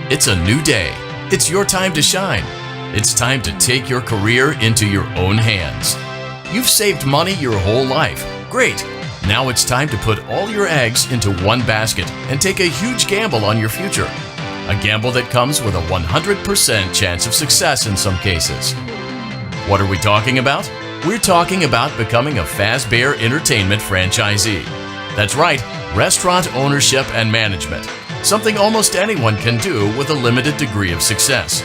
It's a new day. It's your time to shine. It's time to take your career into your own hands. You've saved money your whole life. Great. Now it's time to put all your eggs into one basket and take a huge gamble on your future. A gamble that comes with a 100% chance of success in some cases. What are we talking about? We're talking about becoming a Fazbear Entertainment franchisee. That's right, restaurant ownership and management. Something almost anyone can do with a limited degree of success.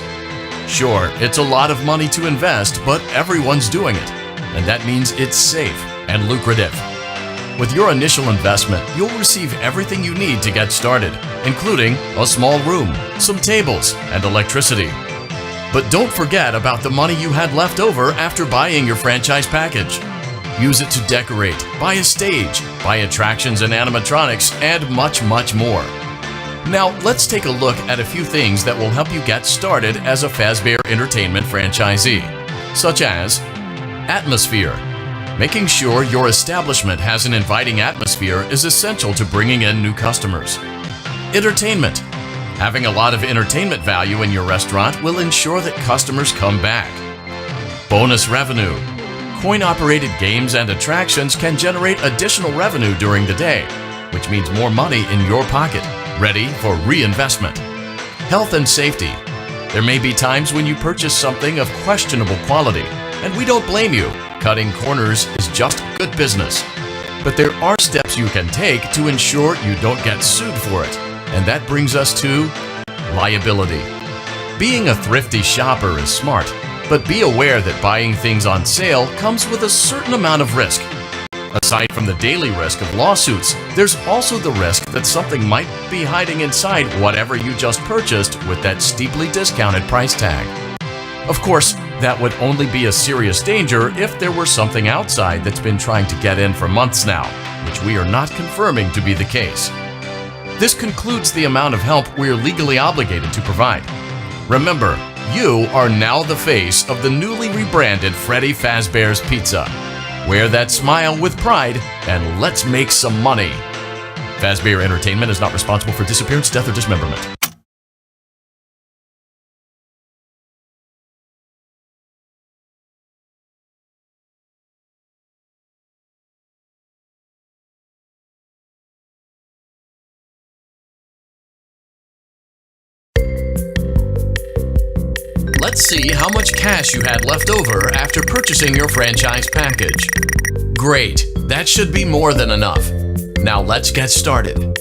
Sure, it's a lot of money to invest, but everyone's doing it. And that means it's safe and lucrative. With your initial investment, you'll receive everything you need to get started, including a small room, some tables, and electricity. But don't forget about the money you had left over after buying your franchise package. Use it to decorate, buy a stage, buy attractions and animatronics, and much, much more. Now, let's take a look at a few things that will help you get started as a Fazbear Entertainment franchisee, such as atmosphere. Making sure your establishment has an inviting atmosphere is essential to bringing in new customers. Entertainment. Having a lot of entertainment value in your restaurant will ensure that customers come back. Bonus revenue. Coin-operated games and attractions can generate additional revenue during the day, which means more money in your pocket, ready for reinvestment. Health and safety. There may be times when you purchase something of questionable quality, and we don't blame you. Cutting corners is just good business. But there are steps you can take to ensure you don't get sued for it. And that brings us to liability. Being a thrifty shopper is smart, but be aware that buying things on sale comes with a certain amount of risk. Aside from the daily risk of lawsuits, there's also the risk that something might be hiding inside whatever you just purchased with that steeply discounted price tag. Of course, that would only be a serious danger if there were something outside that's been trying to get in for months now, which we are not confirming to be the case. This concludes the amount of help we're legally obligated to provide. Remember, you are now the face of the newly rebranded Freddy Fazbear's Pizza. Wear that smile with pride and let's make some money. Fazbear Entertainment is not responsible for disappearance, death, or dismemberment. Let's see how much cash you had left over after purchasing your franchise package. Great, that should be more than enough. Now let's get started.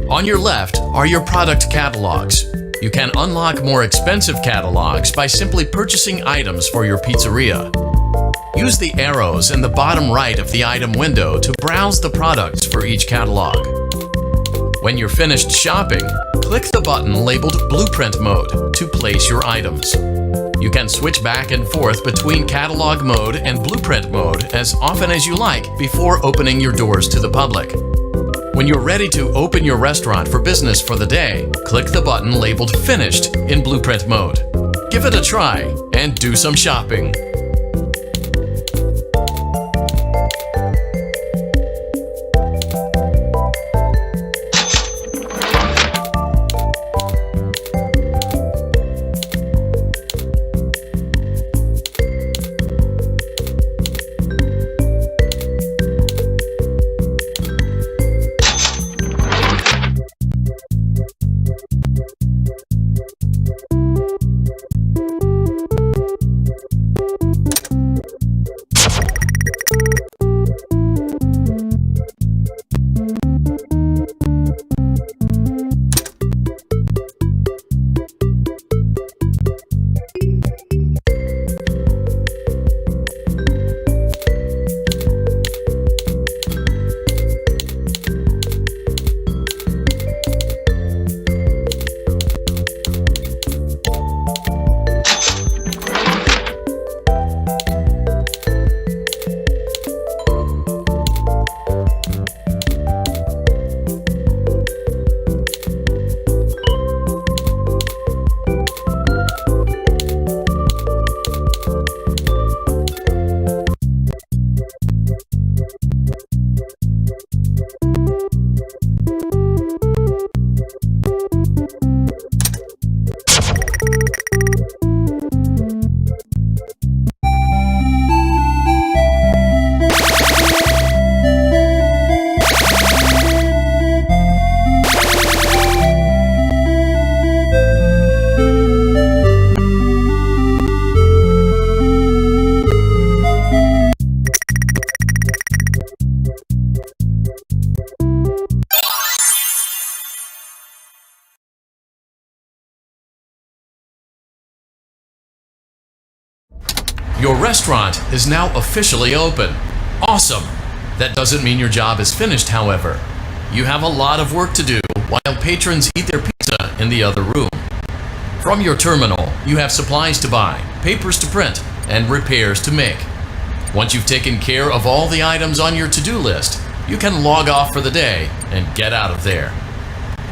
On your left are your product catalogs. You can unlock more expensive catalogs by simply purchasing items for your pizzeria. Use the arrows in the bottom right of the item window to browse the products for each catalog. When you're finished shopping, click the button labeled Blueprint Mode to place your items. You can switch back and forth between Catalog Mode and Blueprint Mode as often as you like before opening your doors to the public. When you're ready to open your restaurant for business for the day, click the button labeled Finished in Blueprint Mode. Give it a try and do some shopping. Your restaurant is now officially open. Awesome! That doesn't mean your job is finished, however. You have a lot of work to do while patrons eat their pizza in the other room. From your terminal, you have supplies to buy, papers to print, and repairs to make. Once you've taken care of all the items on your to-do list, you can log off for the day and get out of there.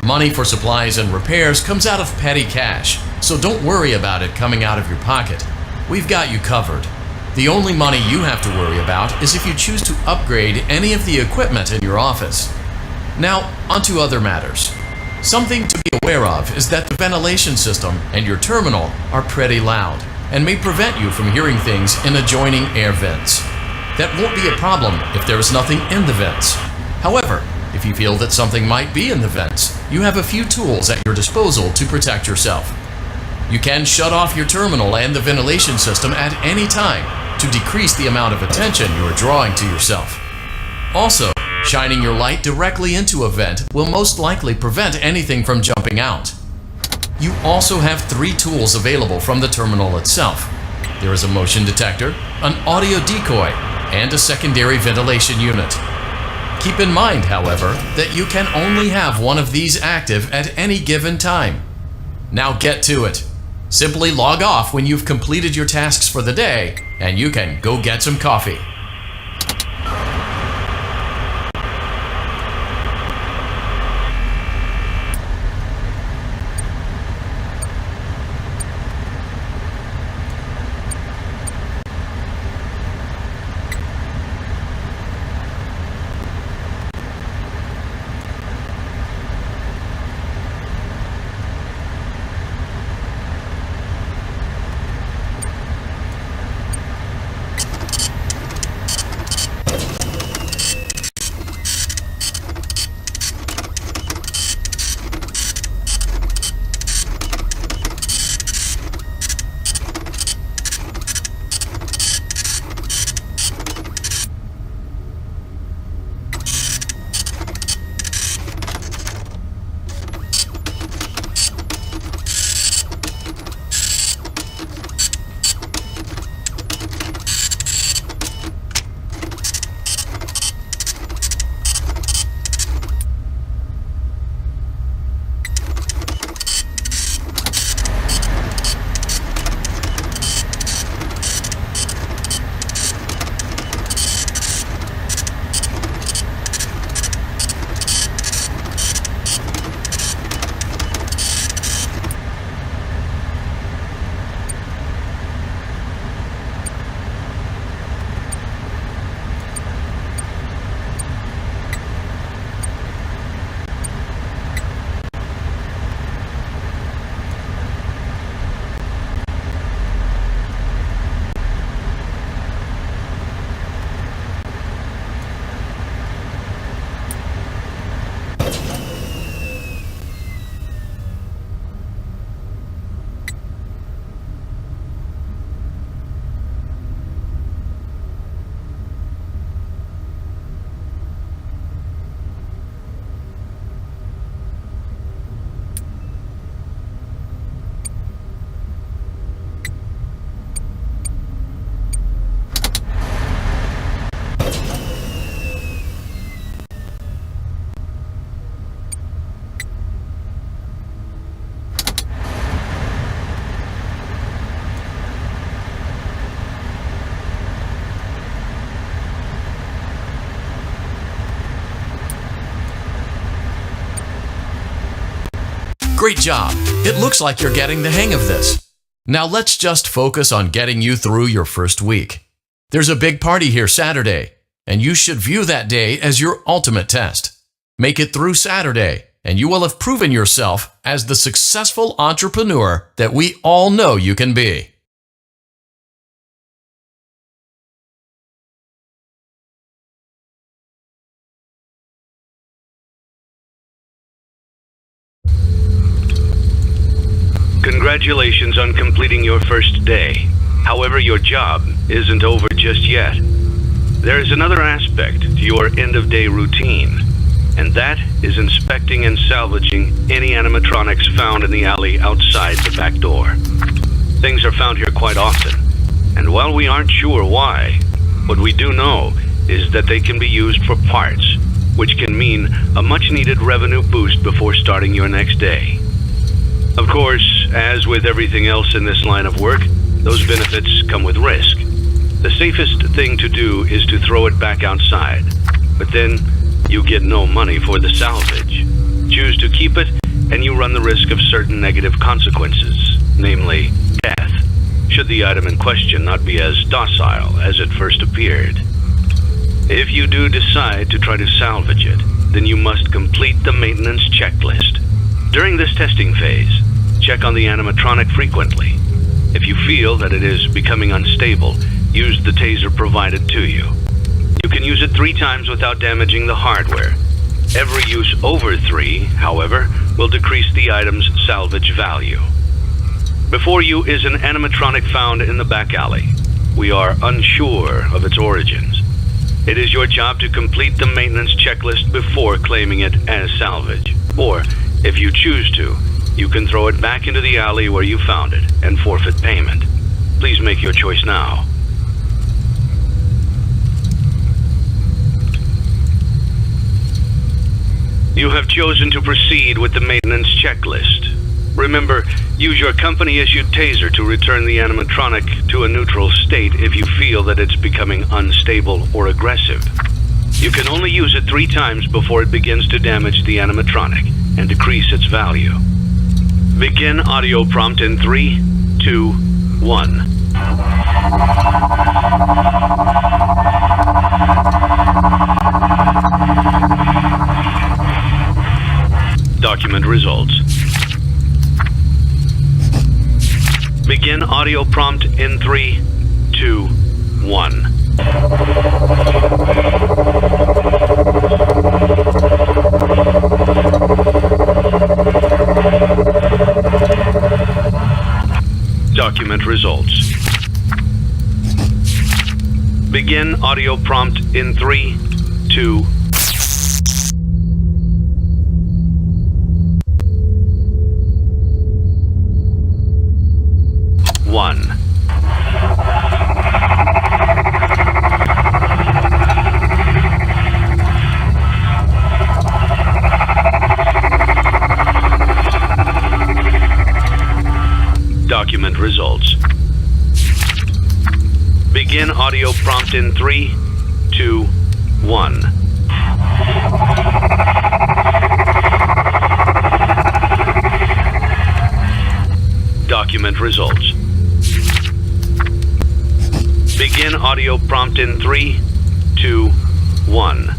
Money for supplies and repairs comes out of petty cash, so don't worry about it coming out of your pocket. We've got you covered. The only money you have to worry about is if you choose to upgrade any of the equipment in your office. Now, onto other matters. Something to be aware of is that the ventilation system and your terminal are pretty loud and may prevent you from hearing things in adjoining air vents. That won't be a problem if there is nothing in the vents. However, if you feel that something might be in the vents, you have a few tools at your disposal to protect yourself. You can shut off your terminal and the ventilation system at any time to decrease the amount of attention you are drawing to yourself. Also, shining your light directly into a vent will most likely prevent anything from jumping out. You also have 3 tools available from the terminal itself. There is a motion detector, an audio decoy, and a secondary ventilation unit. Keep in mind, however, that you can only have one of these active at any given time. Now get to it. Simply log off when you've completed your tasks for the day, and you can go get some coffee. Great job! It looks like you're getting the hang of this. Now let's just focus on getting you through your first week. There's a big party here Saturday, and you should view that day as your ultimate test. Make it through Saturday, and you will have proven yourself as the successful entrepreneur that we all know you can be. Congratulations on completing your first day. However, your job isn't over just yet. There is another aspect to your end-of-day routine, and that is inspecting and salvaging any animatronics found in the alley outside the back door. Things are found here quite often, And while we aren't sure why, what we do know is that they can be used for parts, which can mean a much-needed revenue boost before starting your next day. Of course, as with everything else in this line of work, those benefits come with risk. The safest thing to do is to throw it back outside, but then you get no money for the salvage. Choose to keep it, and you run the risk of certain negative consequences, namely death, should the item in question not be as docile as it first appeared. If you do decide to try to salvage it, then you must complete the maintenance checklist. During this testing phase, check on the animatronic frequently. If you feel that it is becoming unstable, use the taser provided to you. You can use it 3 times without damaging the hardware. Every use over 3, however, will decrease the item's salvage value. Before you is an animatronic found in the back alley. We are unsure of its origins. It is your job to complete the maintenance checklist before claiming it as salvage. Or, if you choose to, you can throw it back into the alley where you found it and forfeit payment. Please make your choice now. You have chosen to proceed with the maintenance checklist. Remember, use your company-issued taser to return the animatronic to a neutral state if you feel that it's becoming unstable or aggressive. You can only use it 3 times before it begins to damage the animatronic and decrease its value. Begin audio prompt in 3, 2, 1. Document results. Begin audio prompt in 3, 2, 1. Document results. Begin audio prompt in 3, 2, 1. Document results. Begin audio prompt in 3, 2, 1. Document results. Begin audio prompt in 3, 2, 1.